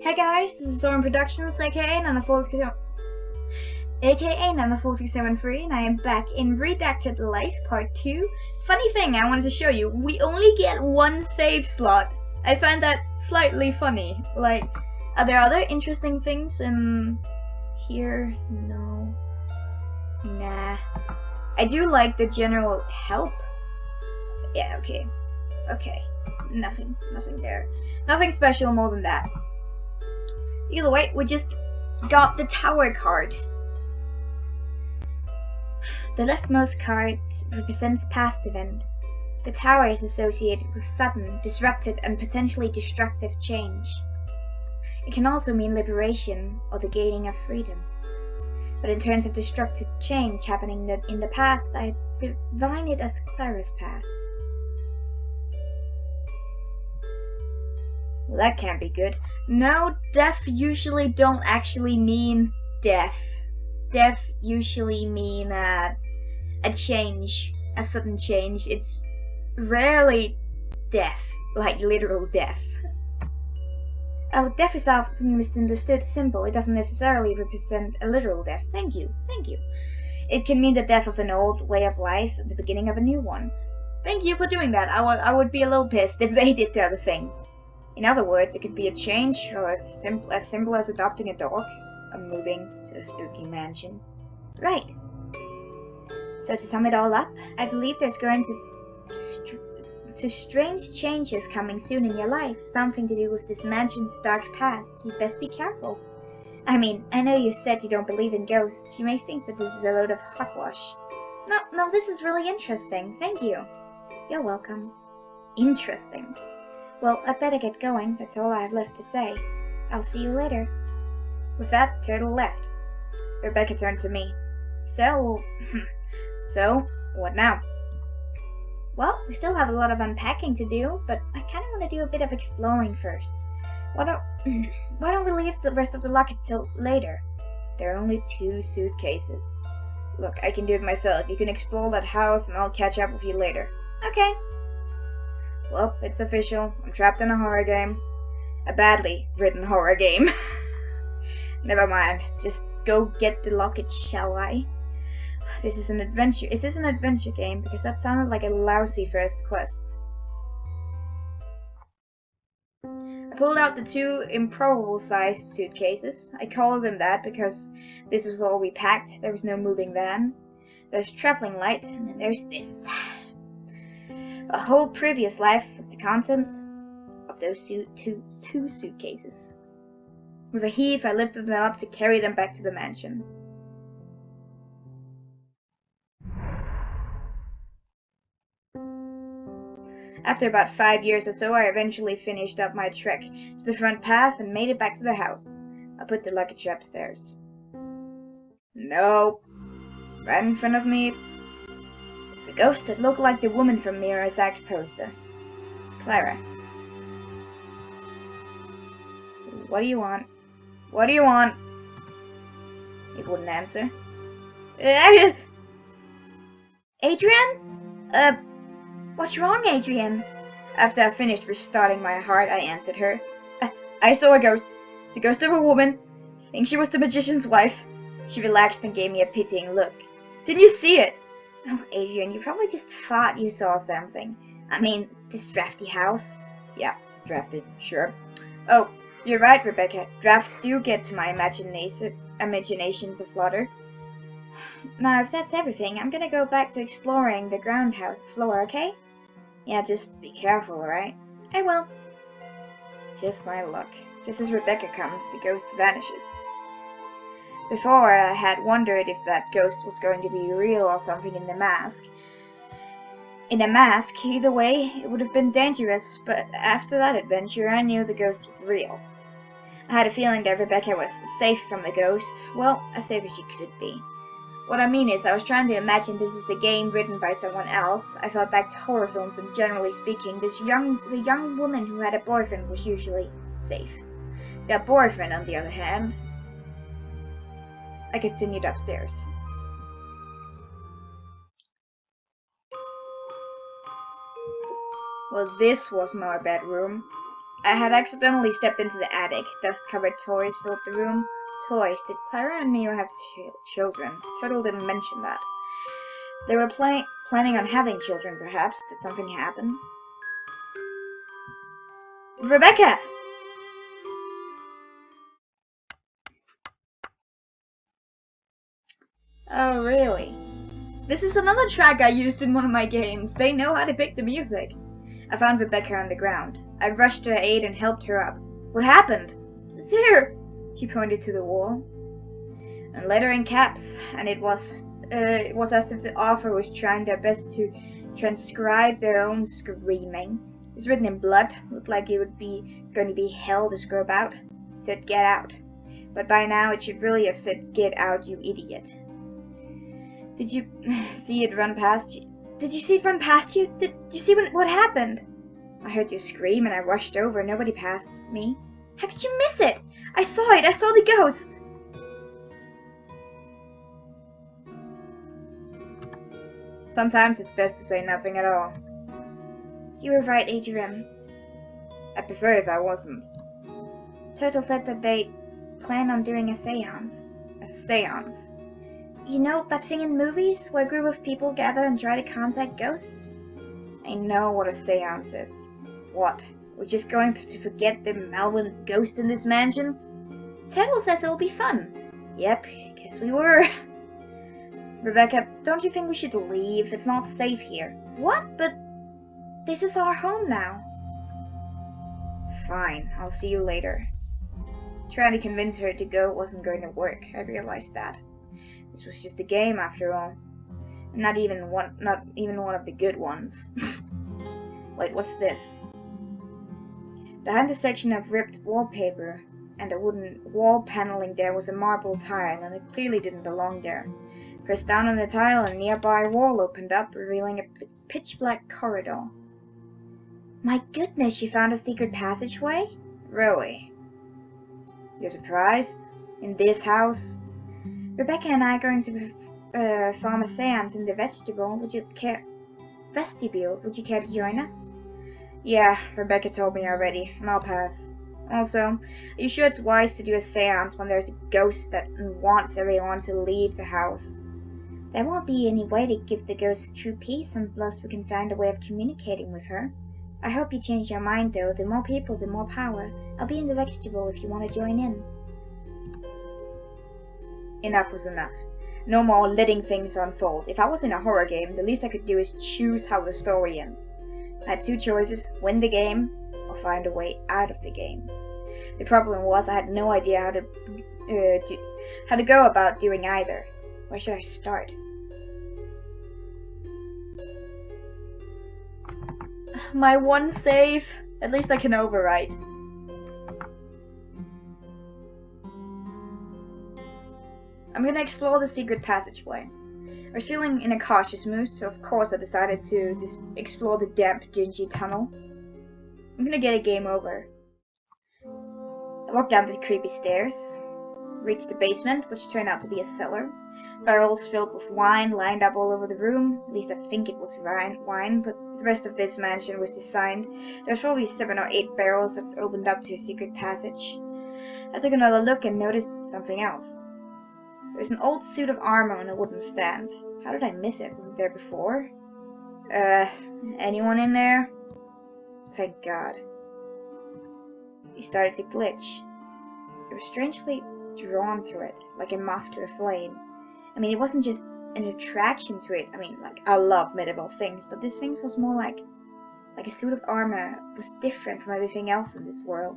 Hey guys, this is Soren Productions, aka Nana4673, and I am back in Redacted Life Part 2. Funny thing I wanted to show you, we only get one save slot. I find that slightly funny. Like, are there other interesting things in here? No. Nah. I do like the general help. Yeah, okay. Okay. Nothing there. Nothing special more than that. Either way, we just got the tower card. The leftmost card represents past event. The tower is associated with sudden, disrupted, and potentially destructive change. It can also mean liberation or the gaining of freedom. But in terms of destructive change happening in the past, I define it as Clara's past. Well, that can't be good. No, death usually don't actually mean death. Death usually mean a change, a sudden change. It's rarely death, like literal death. Oh, death is often misunderstood symbol. It doesn't necessarily represent a literal death. Thank you. It can mean the death of an old way of life and the beginning of a new one. Thank you for doing that. I would be a little pissed if they did the other thing. In other words, it could be a change, or as simple as adopting a dog, or moving to a spooky mansion. Right. So to sum it all up, I believe there's going to strange changes coming soon in your life, something to do with this mansion's dark past. You'd best be careful. I mean, I know you said you don't believe in ghosts. You may think that this is a load of hogwash. No, this is really interesting. Thank you. You're welcome. Interesting. Well, I'd better get going. That's all I have left to say. I'll see you later. With that, Turtle left. Rebecca turned to me. So, what now? Well, we still have a lot of unpacking to do, but I kind of want to do a bit of exploring first. Why don't we leave the rest of the locket till later? There are only 2 suitcases. Look, I can do it myself. You can explore that house and I'll catch up with you later. Okay. Well, it's official. I'm trapped in a horror game. A badly written horror game. Never mind. Just go get the locket, shall I? This is an adventure. Is this an adventure game? Because that sounded like a lousy first quest. I pulled out the 2 improbable-sized suitcases. I called them that because this was all we packed. There was no moving van. There's traveling light, and then there's this. A whole previous life was the contents of those two suitcases. With a heave, I lifted them up to carry them back to the mansion. After about 5 years or so, I eventually finished up my trek to the front path and made it back to the house. I put the luggage upstairs. Nope. Right in front of me, a ghost that looked like the woman from Mira's Act poster. Clara. What do you want? What do you want? It wouldn't answer. Adrian? What's wrong, Adrian? After I finished restarting my heart, I answered her. I saw a ghost. It's a ghost of a woman. I think she was the magician's wife. She relaxed and gave me a pitying look. Didn't you see it? Oh, Adrian, you probably just thought you saw something. I mean, this drafty house. Yeah, drafted, sure. Oh, you're right, Rebecca. Drafts do get to my imaginations aflutter. Now, if that's everything, I'm gonna go back to exploring the ground floor, okay? Yeah, just be careful, alright? I will. Just my luck. Just as Rebecca comes, the ghost vanishes. Before, I had wondered if that ghost was going to be real or something in the mask. In a mask, either way, it would have been dangerous, but after that adventure, I knew the ghost was real. I had a feeling that Rebecca was safe from the ghost. Well, as safe as she could be. What I mean is, I was trying to imagine this is a game written by someone else. I felt back to horror films, and generally speaking, the young woman who had a boyfriend was usually safe. Their boyfriend, on the other hand... I continued upstairs. Well, this was not a bedroom. I had accidentally stepped into the attic. Dust-covered toys filled the room. Toys? Did Clara and Mio have children? Turtle didn't mention that. They were planning on having children, perhaps. Did something happen? Rebecca! Oh, really? This is another track I used in one of my games. They know how to pick the music. I found Rebecca on the ground. I rushed to her aid and helped her up. What happened? There! She pointed to the wall. And letter in caps, and it was as if the author was trying their best to transcribe their own screaming. It was written in blood. Looked like it would be going to be hell to scrub out. It said, get out. But by now it should really have said, get out, you idiot. Did you see it run past you? Did you see it run past you? Did you see what happened? I heard you scream and I rushed over. Nobody passed me. How could you miss it? I saw it. I saw the ghost. Sometimes it's best to say nothing at all. You were right, Adrian. I'd prefer if I wasn't. Turtle said that they plan on doing a seance. A seance? You know that thing in movies where a group of people gather and try to contact ghosts? I know what a seance is. What? We're just going to forget the malevolent ghost in this mansion? Turtle says it'll be fun. Yep, guess we were. Rebecca, don't you think we should leave? It's not safe here. What? But this is our home now. Fine, I'll see you later. Trying to convince her to go wasn't going to work. I realized that. This was just a game after all. Not even one of the good ones. Wait, what's this? Behind the section of ripped wallpaper and a wooden wall paneling there was a marble tile, and it clearly didn't belong there. Pressed down on the tile and a nearby wall opened up, revealing a pitch-black corridor. My goodness, you found a secret passageway? Really? You're surprised? In this house? Rebecca and I are going to perform a seance in the vestibule. Would you care to join us? Yeah, Rebecca told me already, and I'll pass. Also, are you sure it's wise to do a seance when there's a ghost that wants everyone to leave the house? There won't be any way to give the ghost true peace unless we can find a way of communicating with her. I hope you change your mind, though. The more people, the more power. I'll be in the vestibule if you want to join in. Enough was enough. No more letting things unfold. If I was in a horror game, the least I could do is choose how the story ends. I had two choices: win the game, or find a way out of the game. The problem was I had no idea how to go about doing either. Where should I start? My one save. At least I can overwrite. I'm gonna explore the secret passageway. I was feeling in a cautious mood, so of course I decided to explore the damp, dingy tunnel. I'm gonna get a game over. I walked down the creepy stairs, reached the basement, which turned out to be a cellar. Barrels filled with wine lined up all over the room. At least I think it was wine, but the rest of this mansion was designed. There was probably 7 or 8 barrels that opened up to a secret passage. I took another look and noticed something else. There was an old suit of armor on a wooden stand. How did I miss it? Was it there before? Anyone in there? Thank God. He started to glitch. I was strangely drawn to it, like a moth to a flame. I mean, it wasn't just an attraction to it. I mean, like, I love medieval things, but this thing was more like a suit of armor was different from everything else in this world.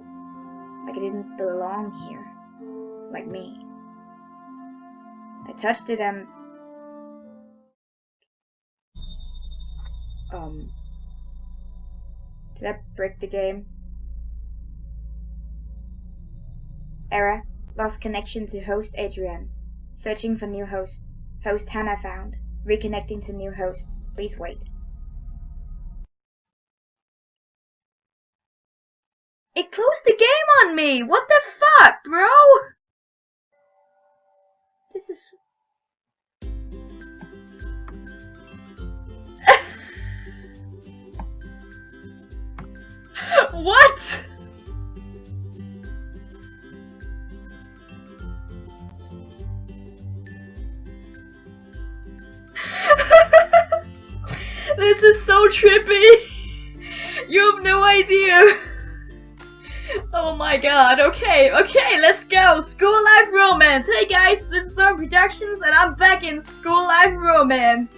Like it didn't belong here. Like me. I touched it and... Did I break the game? Error. Lost connection to host Adrian. Searching for new host. Host Hannah found. Reconnecting to new host. Please wait. It closed the game on me! What the fuck, bro? This is... What? trippy! You have no idea! Oh my god, okay, let's go! School Life Romance! Hey guys, this is Storm Productions and I'm back in School Life Romance!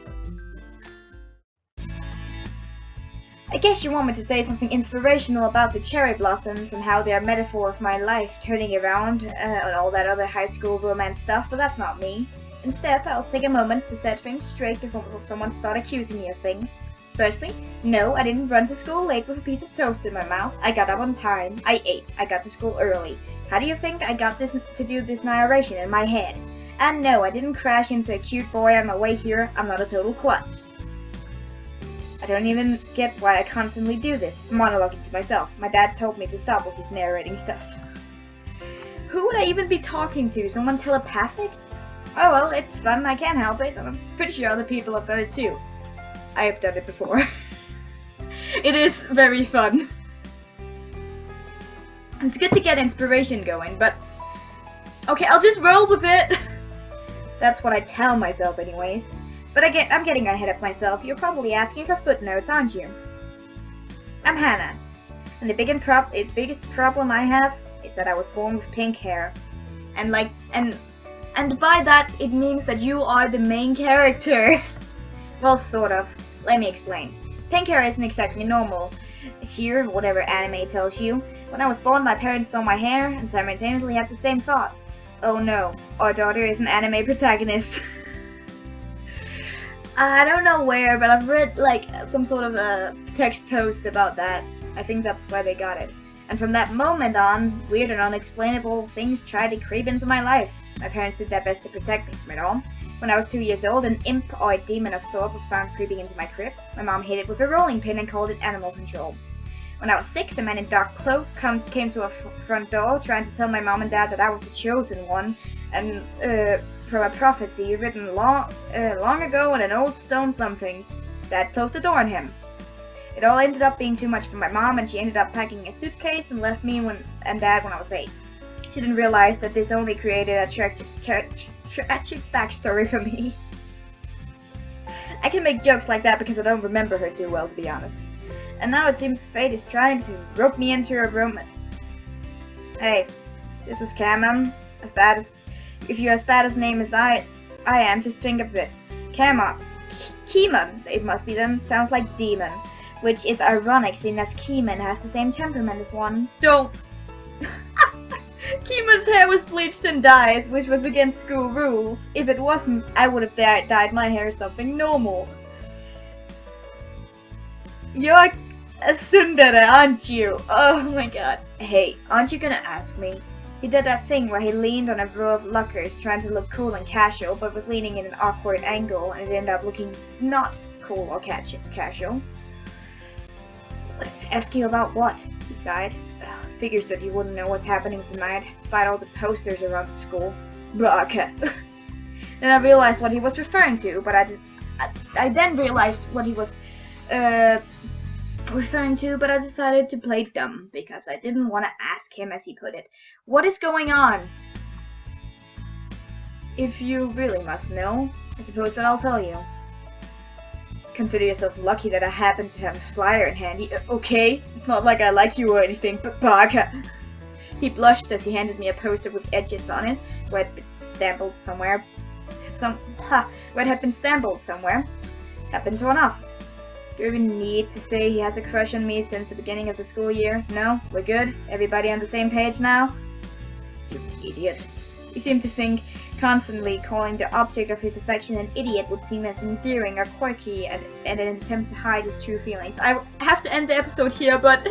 I guess you want me to say something inspirational about the cherry blossoms and how they are a metaphor of my life turning around and all that other high school romance stuff, but that's not me. Instead, I'll take a moment to set things straight before someone starts accusing me of things. Firstly, no, I didn't run to school late with a piece of toast in my mouth. I got up on time. I ate. I got to school early. How do you think I got this to do this narration in my head? And no, I didn't crash into a cute boy on my way here. I'm not a total klutz. I don't even get why I constantly do this, monologuing to myself. My dad told me to stop with this narrating stuff. Who would I even be talking to? Someone telepathic? Oh well, it's fun, I can't help it, and I'm pretty sure other people have done it too. I have done it before. It is very fun. It's good to get inspiration going, but... okay, I'll just roll with it! That's what I tell myself anyways. But I'm getting ahead of myself. You're probably asking for footnotes, aren't you? I'm Hannah, and the biggest problem I have is that I was born with pink hair. And by that, it means that you are the main character. Well, sort of. Let me explain. Pink hair isn't exactly normal. Here, whatever anime tells you. When I was born, my parents saw my hair and simultaneously had the same thought. Oh no, our daughter is an anime protagonist. I don't know where, but I've read like some sort of a text post about that. I think that's why they got it. And from that moment on, weird and unexplainable things tried to creep into my life. My parents did their best to protect me from it all. When I was 2 years old, an imp or a demon of sort was found creeping into my crib. My mom hit it with a rolling pin and called it animal control. When I was 6, a man in dark cloak came to our front door trying to tell my mom and dad that I was the chosen one, and from a prophecy written long ago in an old stone something. Dad closed the door on him. It all ended up being too much for my mom, and she ended up packing a suitcase and left me and Dad when I was 8. She didn't realize that this only created a tragic backstory for me. I can make jokes like that because I don't remember her too well, to be honest. And now it seems fate is trying to rope me into a room. Hey, this was Cameron. If you're as bad as name as I am, just think of this. Keemon, it must be then, sounds like demon. Which is ironic, seeing that Keemon has the same temperament as one. Don't! Keemon's hair was bleached and dyed, which was against school rules. If it wasn't, I would have dyed my hair something normal. You're a tsundere, aren't you? Oh my god. Hey, aren't you gonna ask me? He did that thing where he leaned on a row of lockers trying to look cool and casual, but was leaning in an awkward angle, and it ended up looking not cool or casual. Ask you about what? He sighed. Figures that you wouldn't know what's happening tonight, despite all the posters around the school. Baka. Then I realized what he was referring to, but I then realized what he was referring to, but I decided to play dumb, because I didn't want to ask him, as he put it. What is going on? If you really must know, I suppose that I'll tell you. Consider yourself lucky that I happen to have a flyer in handy. Okay? It's not like I like you or anything, but baka. He blushed as he handed me a poster with edges on it, where it had been stamped somewhere. Happened to run off. Do you even need to say he has a crush on me since the beginning of the school year? No? We're good? Everybody on the same page now? You idiot. You seem to think constantly calling the object of his affection an idiot would seem as endearing or quirky and an attempt to hide his true feelings. I have to end the episode here, but...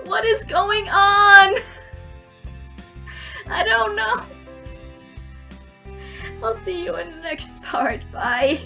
what is going on? I don't know. I'll see you in the next part. Bye.